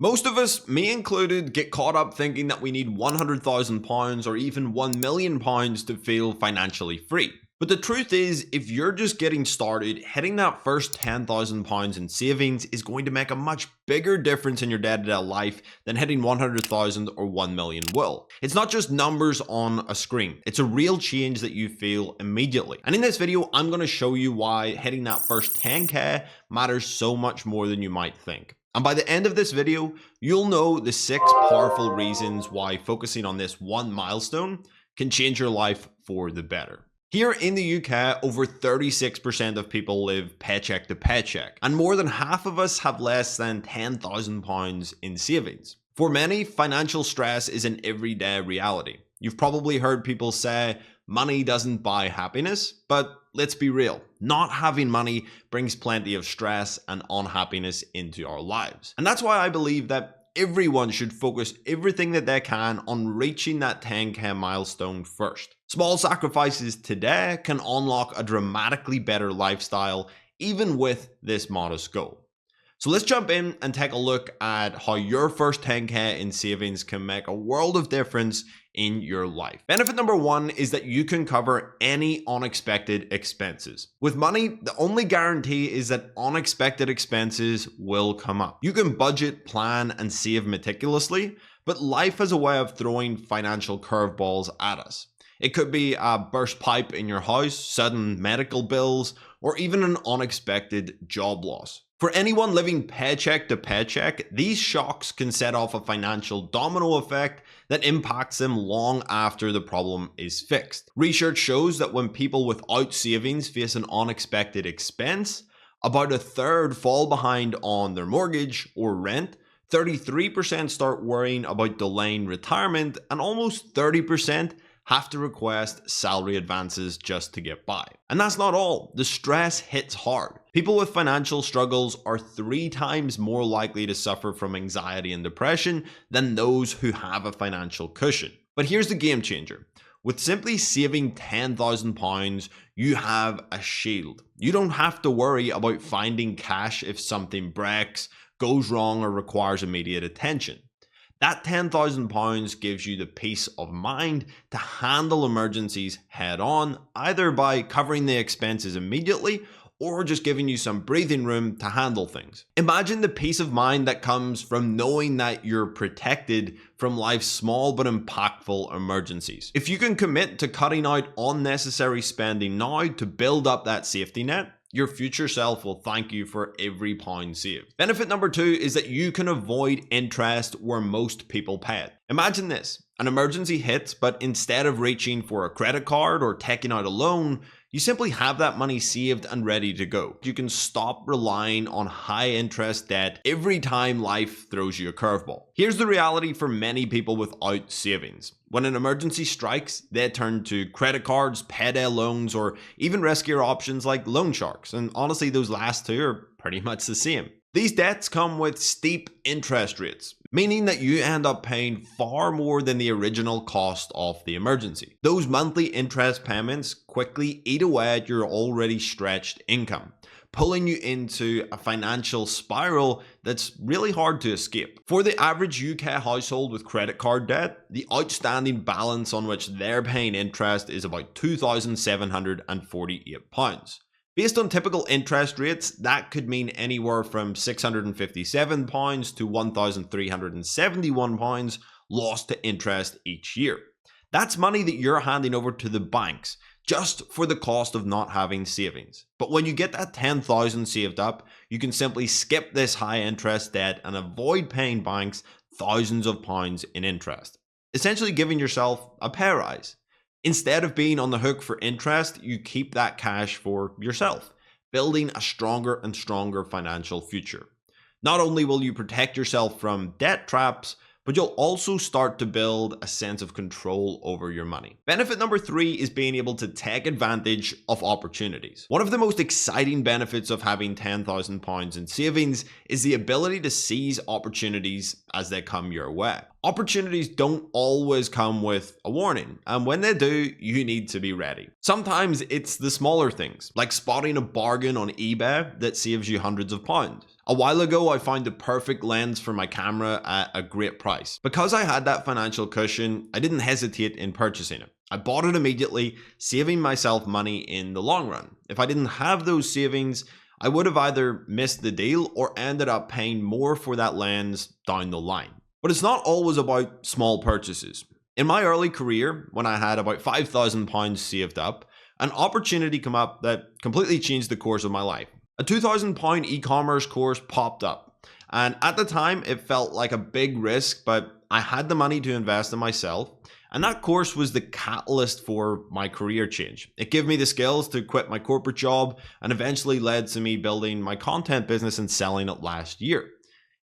Most of us, me included, get caught up thinking that we need £100,000 or even £1 million to feel financially free. But the truth is, if you're just getting started, hitting that first £10,000 in savings is going to make a much bigger difference in your day-to-day life than hitting 100,000 or 1 million will. It's not just numbers on a screen, it's a real change that you feel immediately. And in this video, I'm going to show you why hitting that first 10k matters so much more than you might think. And by the end of this video, you'll know the 6 powerful reasons why focusing on this one milestone can change your life for the better. Here in the UK, over 36% of people live paycheck to paycheck, and more than half of us have less than £10,000 in savings. For many, financial stress is an everyday reality. You've probably heard people say, money doesn't buy happiness, but let's be real, not having money brings plenty of stress and unhappiness into our lives. And that's why I believe that everyone should focus everything that they can on reaching that 10k milestone first. Small sacrifices today can unlock a dramatically better lifestyle, even with this modest goal. So let's jump in and take a look at how your first 10k in savings can make a world of difference in your life. Benefit number 1 is that you can cover any unexpected expenses. With money, the only guarantee is that unexpected expenses will come up. You can budget, plan, and save meticulously, but life has a way of throwing financial curveballs at us. It could be a burst pipe in your house, sudden medical bills, or even an unexpected job loss. For anyone living paycheck to paycheck, these shocks can set off a financial domino effect that impacts them long after the problem is fixed. Research shows that when people without savings face an unexpected expense, about a third fall behind on their mortgage or rent, 33% start worrying about delaying retirement, and almost 30% have to request salary advances just to get by. And that's not all. The stress hits hard. People with financial struggles are 3 times more likely to suffer from anxiety and depression than those who have a financial cushion. But here's the game changer. With simply saving £10,000, you have a shield. You don't have to worry about finding cash if something breaks, goes wrong, or requires immediate attention. That £10,000 gives you the peace of mind to handle emergencies head on, either by covering the expenses immediately or just giving you some breathing room to handle things. Imagine the peace of mind that comes from knowing that you're protected from life's small but impactful emergencies. If you can commit to cutting out unnecessary spending now to build up that safety net, your future self will thank you for every pound saved. Benefit number 2 is that you can avoid interest where most people pay it. Imagine this, an emergency hits, but instead of reaching for a credit card or taking out a loan, you simply have that money saved and ready to go. You can stop relying on high interest debt every time life throws you a curveball. Here's the reality for many people without savings. When an emergency strikes, they turn to credit cards, payday loans, or even riskier options like loan sharks. And honestly, those last 2 are pretty much the same. These debts come with steep interest rates, meaning that you end up paying far more than the original cost of the emergency. Those monthly interest payments quickly eat away at your already stretched income, pulling you into a financial spiral that's really hard to escape. For the average UK household with credit card debt, the outstanding balance on which they're paying interest is about £2,748. Based on typical interest rates, that could mean anywhere from £657 to £1,371 lost to interest each year. That's money that you're handing over to the banks just for the cost of not having savings. But when you get that $10,000 saved up, you can simply skip this high interest debt and avoid paying banks thousands of pounds in interest, essentially giving yourself a pay rise. Instead of being on the hook for interest, you keep that cash for yourself, building a stronger and stronger financial future. Not only will you protect yourself from debt traps, but you'll also start to build a sense of control over your money. Benefit number 3 is being able to take advantage of opportunities. One of the most exciting benefits of having £10,000 in savings is the ability to seize opportunities as they come your way. Opportunities don't always come with a warning, and when they do, you need to be ready. Sometimes it's the smaller things, like spotting a bargain on eBay that saves you hundreds of pounds. A while ago, I found the perfect lens for my camera at a great price. Because I had that financial cushion, I didn't hesitate in purchasing it. I bought it immediately, saving myself money in the long run. If I didn't have those savings, I would have either missed the deal or ended up paying more for that lens down the line. But it's not always about small purchases. In my early career, when I had about £5,000 saved up, an opportunity came up that completely changed the course of my life. A £2,000 e-commerce course popped up, and at the time it felt like a big risk, but I had the money to invest in myself, and that course was the catalyst for my career change. It gave me the skills to quit my corporate job and eventually led to me building my content business and selling it last year.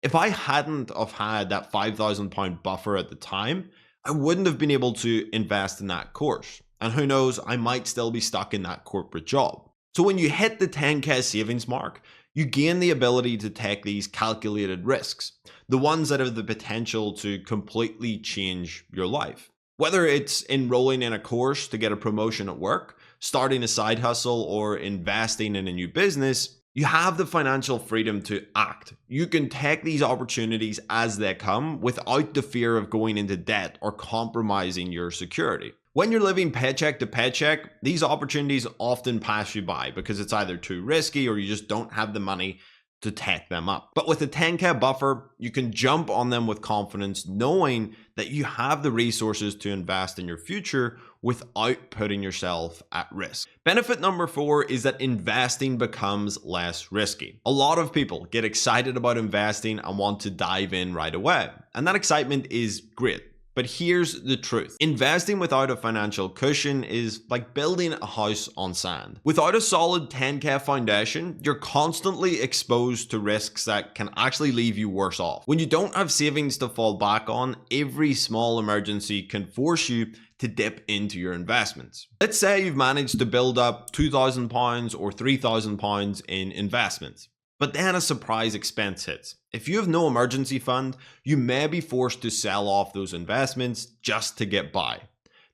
If I hadn't have had that £5,000 buffer at the time, I wouldn't have been able to invest in that course. And who knows, I might still be stuck in that corporate job. So when you hit the 10k savings mark, you gain the ability to take these calculated risks, the ones that have the potential to completely change your life. Whether it's enrolling in a course to get a promotion at work, starting a side hustle, or investing in a new business, you have the financial freedom to act. You can take these opportunities as they come without the fear of going into debt or compromising your security. When you're living paycheck to paycheck, these opportunities often pass you by because it's either too risky or you just don't have the money to take them up. But with a 10k buffer, you can jump on them with confidence, knowing that you have the resources to invest in your future without putting yourself at risk. Benefit number 4 is that investing becomes less risky. A lot of people get excited about investing and want to dive in right away, and that excitement is great. But here's the truth. Investing without a financial cushion is like building a house on sand. Without a solid 10k foundation, you're constantly exposed to risks that can actually leave you worse off. When you don't have savings to fall back on, every small emergency can force you to dip into your investments. Let's say you've managed to build up £2,000 or £3,000 in investments. But then a surprise expense hits. If you have no emergency fund, you may be forced to sell off those investments just to get by.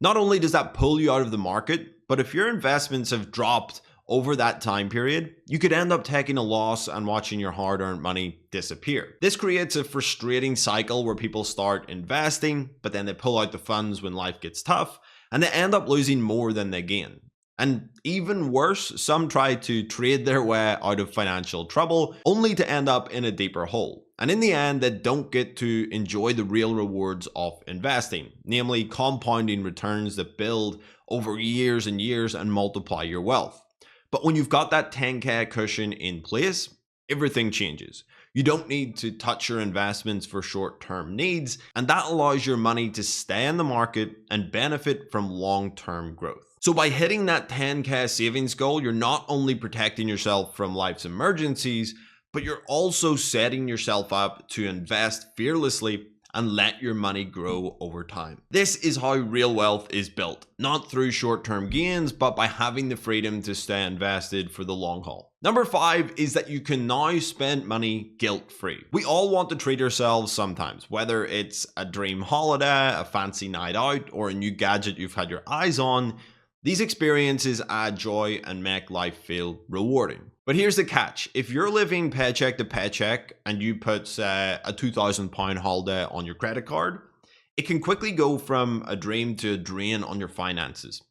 Not only does that pull you out of the market, but if your investments have dropped over that time period, you could end up taking a loss and watching your hard-earned money disappear. This creates a frustrating cycle where people start investing, but then they pull out the funds when life gets tough, and they end up losing more than they gain. And even worse, some try to trade their way out of financial trouble only to end up in a deeper hole. And in the end, they don't get to enjoy the real rewards of investing, namely compounding returns that build over years and years and multiply your wealth. But when you've got that 10k cushion in place, everything changes. You don't need to touch your investments for short-term needs, and that allows your money to stay in the market and benefit from long-term growth. So by hitting that 10k savings goal, you're not only protecting yourself from life's emergencies, but you're also setting yourself up to invest fearlessly and let your money grow over time. This is how real wealth is built, not through short-term gains, but by having the freedom to stay invested for the long haul. Number 5 is that you can now spend money guilt-free. We all want to treat ourselves sometimes, whether it's a dream holiday, a fancy night out, or a new gadget you've had your eyes on. These experiences add joy and make life feel rewarding. But here's the catch. If you're living paycheck to paycheck and you put, say, a £2,000 holiday on your credit card, it can quickly go from a dream to a drain on your finances.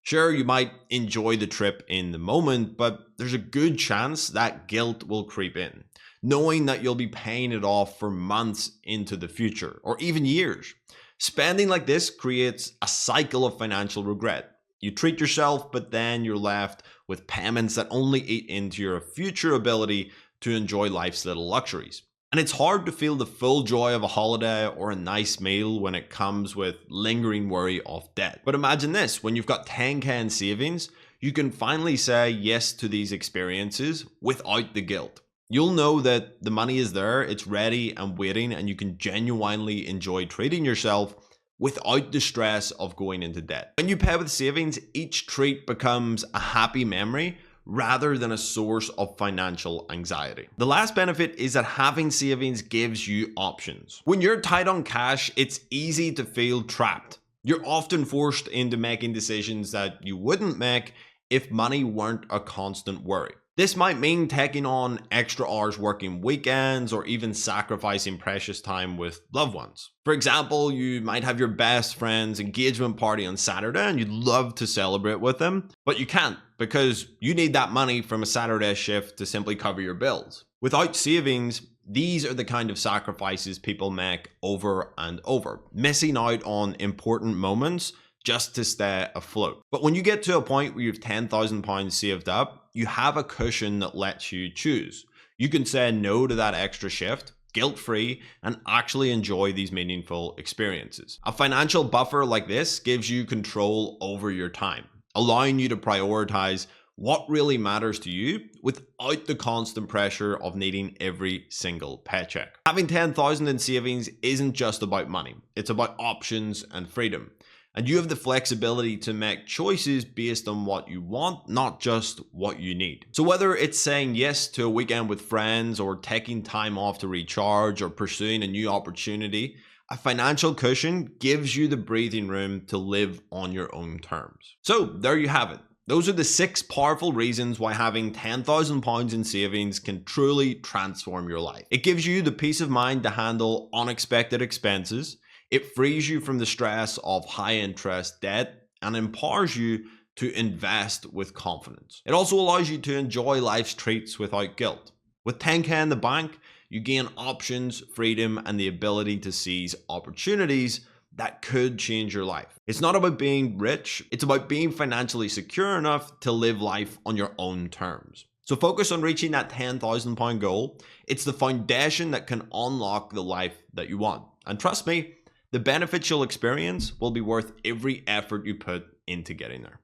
Sure, you might enjoy the trip in the moment, but there's a good chance that guilt will creep in, knowing that you'll be paying it off for months into the future, or even years. Spending like this creates a cycle of financial regret. You treat yourself, but then you're left with payments that only eat into your future ability to enjoy life's little luxuries. And it's hard to feel the full joy of a holiday or a nice meal when it comes with lingering worry of debt. But imagine this, when you've got 10k in savings, you can finally say yes to these experiences without the guilt. You'll know that the money is there, it's ready and waiting, and you can genuinely enjoy treating yourself without the stress of going into debt. When you pay with savings, each treat becomes a happy memory rather than a source of financial anxiety. The last benefit is that having savings gives you options. When you're tight on cash, it's easy to feel trapped. You're often forced into making decisions that you wouldn't make if money weren't a constant worry. This might mean taking on extra hours working weekends or even sacrificing precious time with loved ones. For example, you might have your best friend's engagement party on Saturday and you'd love to celebrate with them, but you can't because you need that money from a Saturday shift to simply cover your bills. Without savings, these are the kind of sacrifices people make over and over, missing out on important moments just to stay afloat. But when you get to a point where you have £10,000 saved up, you have a cushion that lets you choose. You can say no to that extra shift, guilt-free, and actually enjoy these meaningful experiences. A financial buffer like this gives you control over your time, allowing you to prioritize what really matters to you without the constant pressure of needing every single paycheck. Having 10,000 in savings isn't just about money, it's about options and freedom. And you have the flexibility to make choices based on what you want, not just what you need. So whether it's saying yes to a weekend with friends or taking time off to recharge or pursuing a new opportunity, a financial cushion gives you the breathing room to live on your own terms. So there you have it. Those are the 6 powerful reasons why having £10,000 in savings can truly transform your life. It gives you the peace of mind to handle unexpected expenses. It frees you from the stress of high interest debt and empowers you to invest with confidence. It also allows you to enjoy life's treats without guilt. With 10k in the bank, you gain options, freedom, and the ability to seize opportunities that could change your life. It's not about being rich, it's about being financially secure enough to live life on your own terms. So focus on reaching that £10,000 goal. It's the foundation that can unlock the life that you want. And trust me, the benefits you'll experience will be worth every effort you put into getting there.